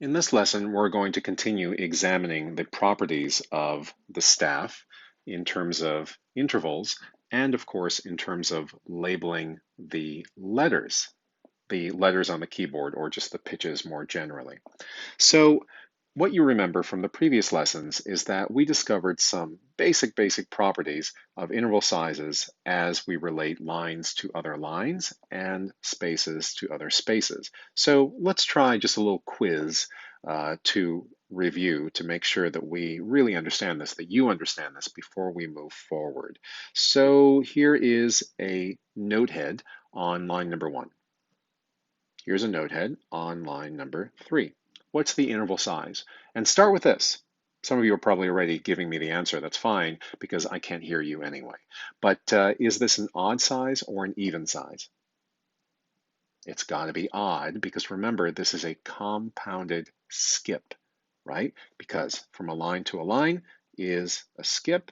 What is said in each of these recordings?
In this lesson, we're going to continue examining the properties of the staff in terms of intervals and, of course, in terms of labeling the letters on the keyboard, or just the pitches more generally. So what you remember from the previous lessons is that we discovered some basic properties of interval sizes as we relate lines to other lines and spaces to other spaces. So let's try just a little quiz to review to make sure that we really understand this, that you understand this before we move forward. So here is a note head on line number 1. Here's a note head on line number 3. What's the interval size? And start with this. Some of you are probably already giving me the answer. That's fine because I can't hear you anyway. But is this an odd size or an even size? It's got to be odd because remember, this is a compounded skip, right? Because from a line to a line is a skip,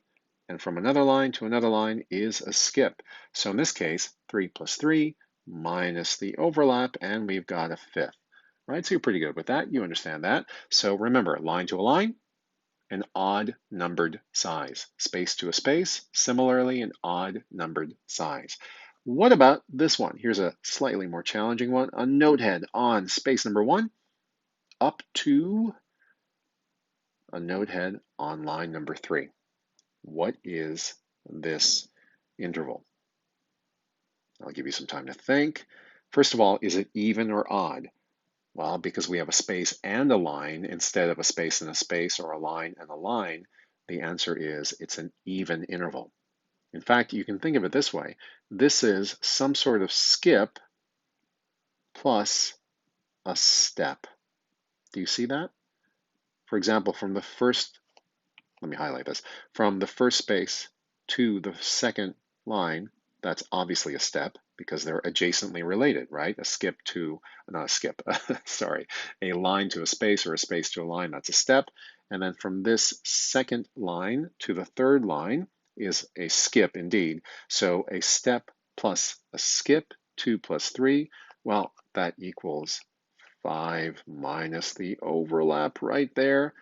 and from another line to another line is a skip. So in this case, 3 plus 3 minus the overlap, and we've got a fifth, right? So you're pretty good with that. You understand that. So remember, line to a line, an odd numbered size. Space to a space, similarly an odd numbered size. What about this one? Here's a slightly more challenging one. A note head on space number 1 up to a note head on line number 3. What is this interval? I'll give you some time to think. First of all, is it even or odd? Well, because we have a space and a line instead of a space and a space or a line and a line, the answer is it's an even interval. In fact, you can think of it this way. This is some sort of skip plus a step. Do you see that? For example, let me highlight this, from the first space to the second line, that's obviously a step because they're adjacently related, right? Not a skip, sorry, a line to a space or a space to a line, that's a step. And then from this second line to the third line is a skip indeed. So a step plus a skip, 2 plus 3, well, that equals 5 minus the overlap right there.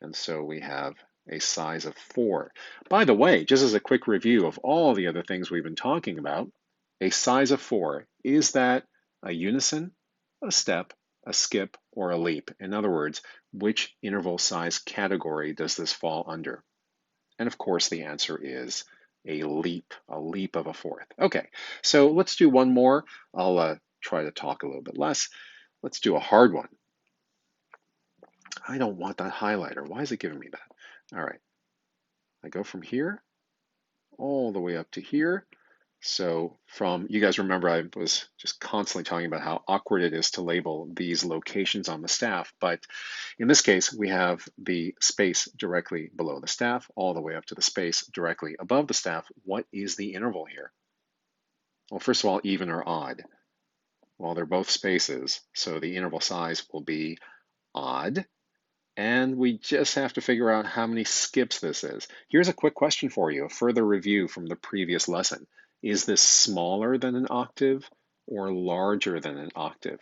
And so we have a size of 4. By the way, just as a quick review of all the other things we've been talking about, a size of 4, is that a unison, a step, a skip, or a leap? In other words, which interval size category does this fall under? And of course, the answer is a leap of a fourth. Okay, so let's do one more. I'll try to talk a little bit less. Let's do a hard one. I don't want that highlighter. Why is it giving me that? All right. I go from here all the way up to here. So you guys remember I was just constantly talking about how awkward it is to label these locations on the staff. But in this case, we have the space directly below the staff, all the way up to the space directly above the staff. What is the interval here? Well, first of all, even or odd. Well, they're both spaces, so the interval size will be odd. And we just have to figure out how many skips this is. Here's a quick question for you, a further review from the previous lesson. Is this smaller than an octave or larger than an octave?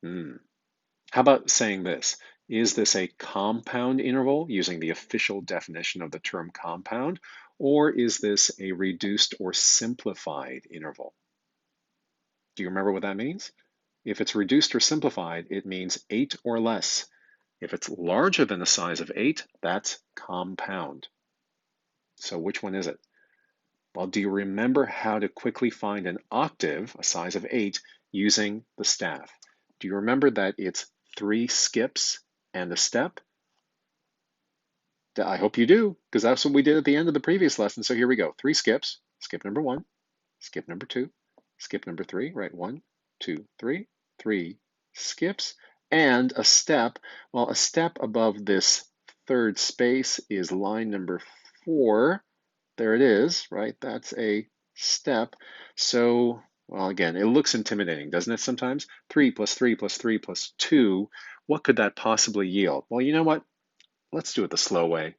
How about saying this? Is this a compound interval using the official definition of the term compound, or is this a reduced or simplified interval? Do you remember what that means? If it's reduced or simplified, it means 8 or less. If it's larger than the size of 8, that's compound. So which one is it? Well, do you remember how to quickly find an octave, a size of 8, using the staff? Do you remember that it's 3 skips and a step? I hope you do, because that's what we did at the end of the previous lesson. So here we go. 3 skips. Skip number 1, skip number 2, skip number 3, right? 1, 2, 3, 3 skips, and a step. Well, a step above this third space is line number 4. There it is, right? That's a step. So, well, again, it looks intimidating, doesn't it sometimes? 3 plus 3 plus 3 plus 2. What could that possibly yield? Well, you know what? Let's do it the slow way.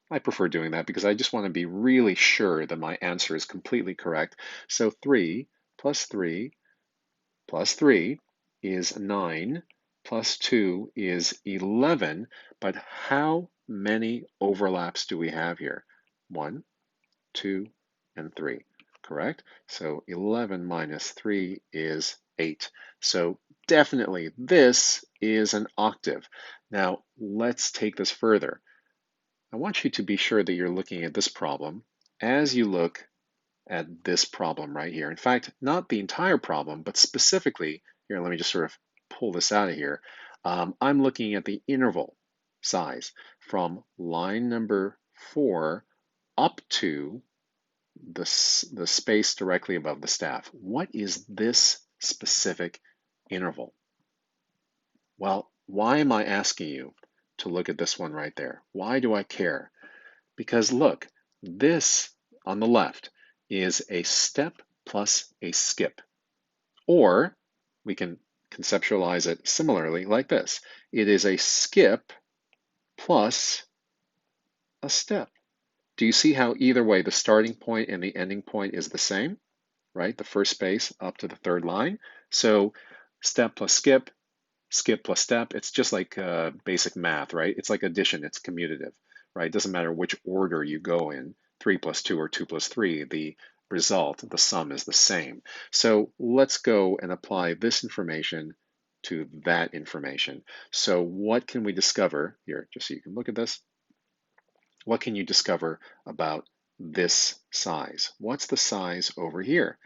I prefer doing that because I just want to be really sure that my answer is completely correct. So 3 plus 3 plus 3 is 9 plus 2 is 11, but how many overlaps do we have here? 1, 2, and 3, correct? So 11 minus 3 is 8. So definitely this is an octave. Now let's take this further. I want you to be sure that you're looking at this problem as you look at this problem right here. In fact, not the entire problem, but specifically, here, let me just sort of pull this out of here. I'm looking at the interval size from line number 4 up to the space directly above the staff. What is this specific interval? Well, why am I asking you to look at this one right there? Why do I care? Because look, this on the left is a step plus a skip. Or we can conceptualize it similarly like this. It is a skip plus a step. Do you see how either way the starting point and the ending point is the same, right? The first space up to the third line. So step plus skip, skip plus step, it's just like basic math, right? It's like addition, it's commutative, right? It doesn't matter which order you go in, 3 plus 2 or 2 plus 3, the result, the sum is the same. So let's go and apply this information to that information. So what can we discover here, just so you can look at this? What can you discover about this size? What's the size over here?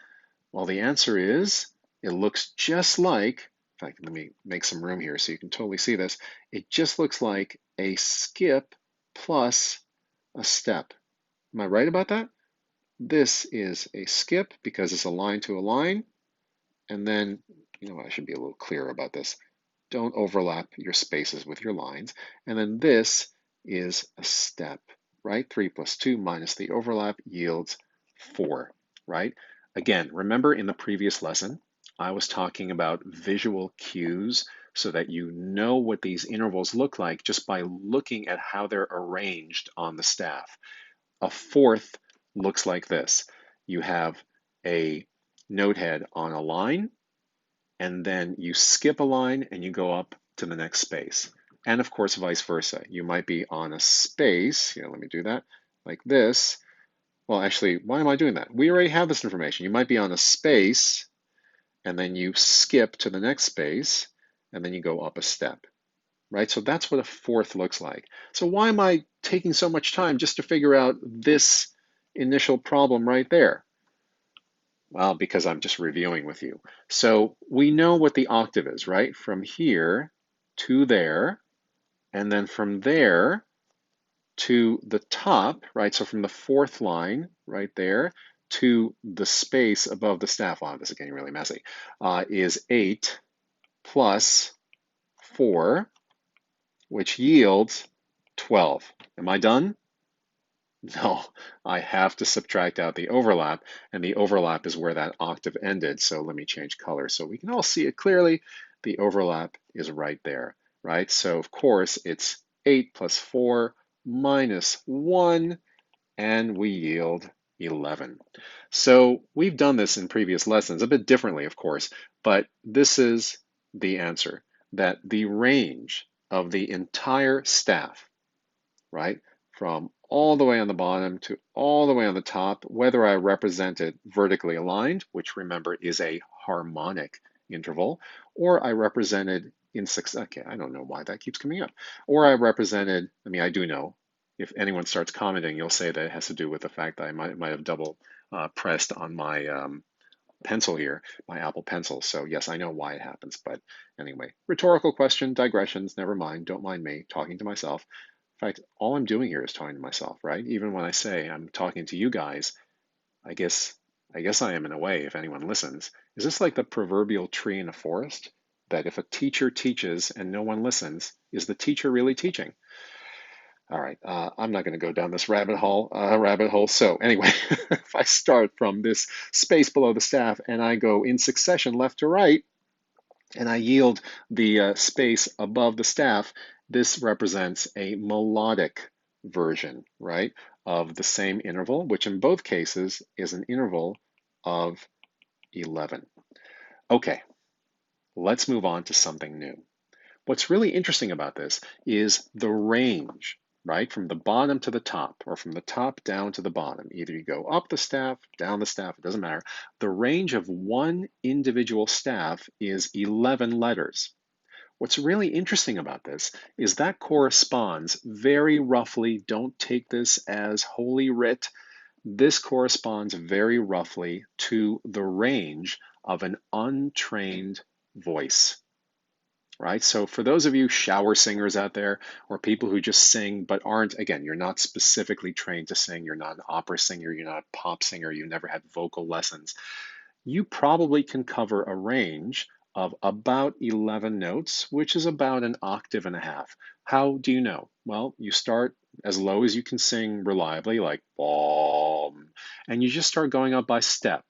Well, the answer is it looks just like, in fact, let me make some room here so you can totally see this. It just looks like a skip plus a step. Am I right about that? This is a skip because it's a line to a line. And then, you know, I should be a little clearer about this. Don't overlap your spaces with your lines. And then this is a step, right? 3 plus 2 minus the overlap yields 4, right? Again, remember in the previous lesson, I was talking about visual cues so that you know what these intervals look like just by looking at how they're arranged on the staff. A fourth looks like this. You have a note head on a line, and then you skip a line and you go up to the next space. And of course, vice versa. You might be on a space, here, let me do that, like this. Well, actually, why am I doing that? We already have this information. You might be on a space, and then you skip to the next space, and then you go up a step, right? So that's what a fourth looks like. So why am I taking so much time just to figure out this initial problem right there? Well, because I'm just reviewing with you. So we know what the octave is, right? From here to there, and then from there to the top, right? So from the fourth line right there to the space above the staff, wow, this is getting really messy, is 8 plus 4, which yields 12. Am I done? No, I have to subtract out the overlap, and the overlap is where that octave ended. So let me change color so we can all see it clearly. The overlap is right there, right? So of course it's 8 plus 4 minus 1, and we yield 11. So we've done this in previous lessons, a bit differently, of course, but this is the answer, that the range of the entire staff, right, from all the way on the bottom to all the way on the top, whether I represent it vertically aligned, which remember is a harmonic interval, or I represented in success. Okay, I don't know why that keeps coming up. Or I represented, I mean, I do know. If anyone starts commenting, you'll say that it has to do with the fact that I might have double pressed on my pencil here, my Apple Pencil. So yes, I know why it happens. But anyway, rhetorical question, digressions, never mind. Don't mind me talking to myself. In fact, all I'm doing here is talking to myself, right? Even when I say I'm talking to you guys, I guess I am in a way, if anyone listens. Is this like the proverbial tree in a forest? That if a teacher teaches and no one listens, is the teacher really teaching? All right, I'm not going to go down this rabbit hole. So anyway, if I start from this space below the staff and I go in succession left to right, and I yield the space above the staff, this represents a melodic version, right, of the same interval, which in both cases is an interval of 11. Okay, let's move on to something new. What's really interesting about this is the range, right? From the bottom to the top, or from the top down to the bottom. Either you go up the staff, down the staff, it doesn't matter. The range of one individual staff is 11 letters. What's really interesting about this is that corresponds very roughly, don't take this as holy writ, this corresponds very roughly to the range of an untrained voice, right? So for those of you shower singers out there, or people who just sing but aren't, again, you're not specifically trained to sing, you're not an opera singer, you're not a pop singer, you never had vocal lessons, you probably can cover a range of about 11 notes, which is about an octave and a half. How do you know? Well, you start as low as you can sing reliably, like bom, and you just start going up by step.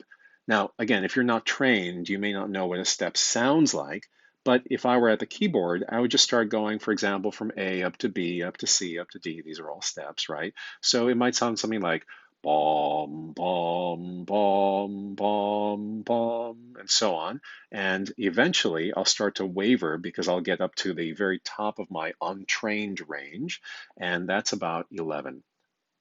Now, again, if you're not trained, you may not know what a step sounds like, but if I were at the keyboard, I would just start going, for example, from A up to B, up to C, up to D. These are all steps, right? So it might sound something like bom, bom, bom, bom, bom, and so on. And eventually I'll start to waver because I'll get up to the very top of my untrained range, and that's about 11.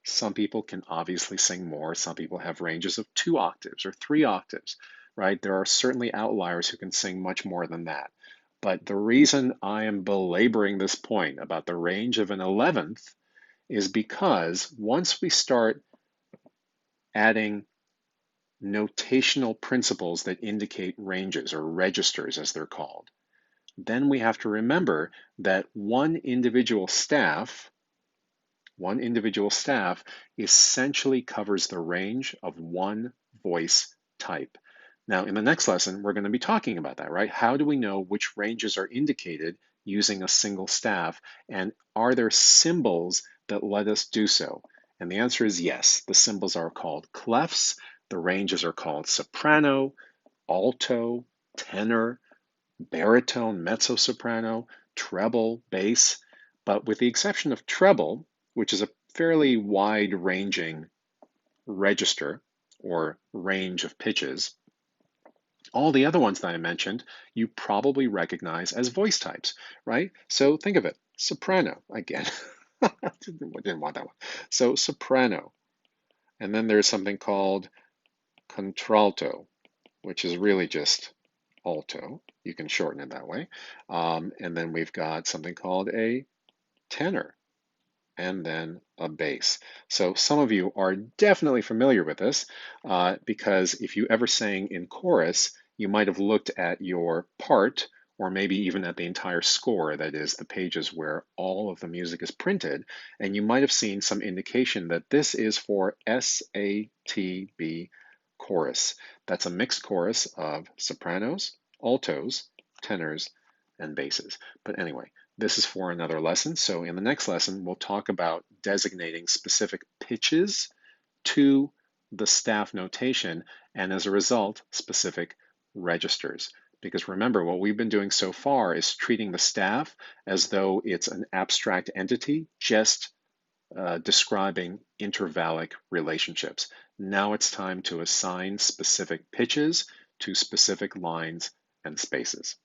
Some people can obviously sing more. Some people have ranges of 2 octaves or 3 octaves, right? There are certainly outliers who can sing much more than that. But the reason I am belaboring this point about the range of an 11th is because once we start adding notational principles that indicate ranges, or registers as they're called, then we have to remember that one individual staff essentially covers the range of one voice type. Now, in the next lesson, we're going to be talking about that, right? How do we know which ranges are indicated using a single staff, and are there symbols that let us do so? And the answer is yes. The symbols are called clefs, the ranges are called soprano, alto, tenor, baritone, mezzo-soprano, treble, bass, but with the exception of treble, which is a fairly wide-ranging register or range of pitches, all the other ones that I mentioned, you probably recognize as voice types, right? So think of it, soprano, again, didn't want that one. So soprano, and then there's something called contralto, which is really just alto. You can shorten it that way. And then we've got something called a tenor, and then a bass. So some of you are definitely familiar with this because if you ever sang in chorus, you might have looked at your part, or maybe even at the entire score, that is, the pages where all of the music is printed, and you might have seen some indication that this is for SATB chorus. That's a mixed chorus of sopranos, altos, tenors, and basses. But anyway, this is for another lesson. So in the next lesson, we'll talk about designating specific pitches to the staff notation, and as a result, specific registers. Because remember, what we've been doing so far is treating the staff as though it's an abstract entity, just describing intervallic relationships. Now it's time to assign specific pitches to specific lines and spaces.